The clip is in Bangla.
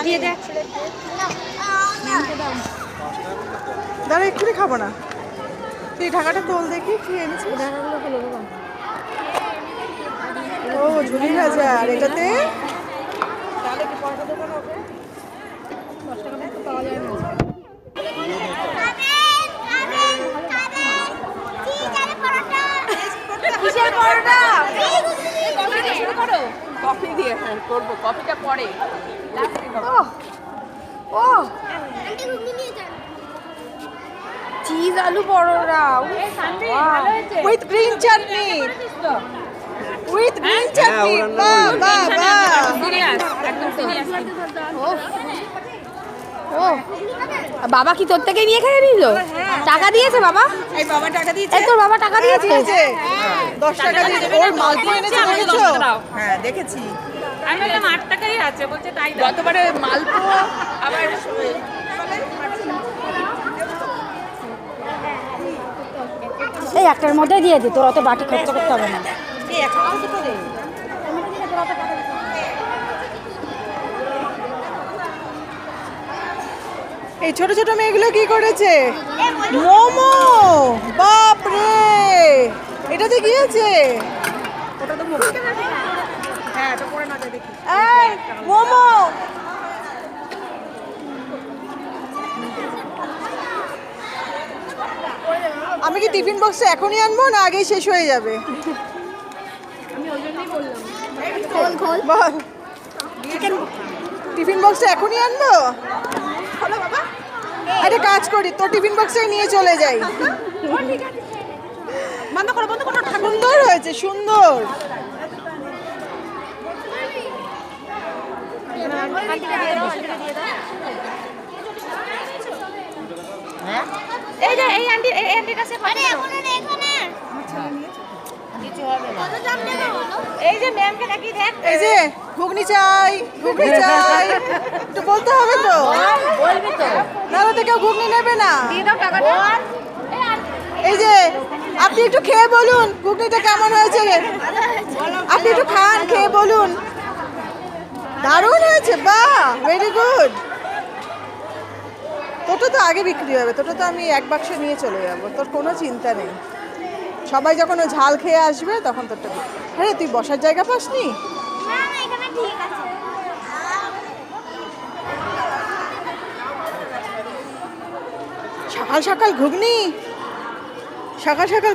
দিয়ে দেখ দাঁড়া এক্ষুনি খাবো না, তুই ঢাকাটা তোল দেখি কি এনেছিস। ঢাকাগুলো খুলে দেবো। ও ঝুড়ি ভাজা, আর এটাতে তাহলে কি পরোটা দোকান হবে? 10 টাকা মতো পাওয়া যায় না। কিসের পরোটা? কফি দিয়ে হ্যাঁ করবো, কফিটা পরে ও cheese aloo paratha with green chutney, with green chutney, বাহ বাহ বাহ। ও বাবা কি তোর থেকে নিয়ে খেয়ে নিল? টাকা দিয়েছে বাবা? এই বাবা টাকা দিয়েছে, এই তোর বাবা টাকা দিয়েছে? 10 টাকা দিয়েছে। ওর মালপোয়া এনেছে দেখেছো? হ্যাঁ দেখেছি। আমি বললাম 8 টাকাই আছে, বলছে তাই দাও। গতবারে মালপোয়া আবার এই একটার মধ্যে দিয়ে দে, তোর অত বাটি খরচ করতে হবে না। এই একটা দুটো দে। এই ছোট ছোট মেয়েগুলো কি করেছে? মোমো, বাপ রে, এটাতে কি আছে? ওটা তো মোমো। হ্যাঁ এটা পরে না দেখি। এই মোমো, আমি কি টিফিন বক্সটা এখনই আনবো না আগেই শেষ হয়ে যাবে? বল, টিফিন বক্সটা এখনই আনবো? একটা কাজ করি, তোর টিফিন বক্সটাই নিয়ে চলে যাই। বন্ধ করো বন্ধ করো। সুন্দর হয়েছে, সুন্দর। এই যে এই আন্টির কাছে এই যে ম্যামকে নাকি দেখ, এই যে ঘুগনি চাই, ঘুগনি চাই, একটু বলতে হবে তো। বলবি তো, নাহলে তো কেউ ঘুগনি নেবে না। দিয়ে দাও টাকাটা। এই যে আপনি একটু খেয়ে বলুন ঘুগনিটা কেমন হয়েছে। আপনি একটু খান, খেয়ে বলুন। দারুণ হয়েছে, বাহ, ভেরি গুড। তোটা তো আগে বিক্রি হবে, তোটা তো আমি এক বাক্স নিয়ে চলে যাবো, তোর কোনো চিন্তা নেই। সবাই যখন ও ঝাল খেয়ে আসবে তখন তোরটা। হ্যাঁ তুই বসার জায়গা পাসনি? সকাল সকাল ঘুগনি, সকাল সকাল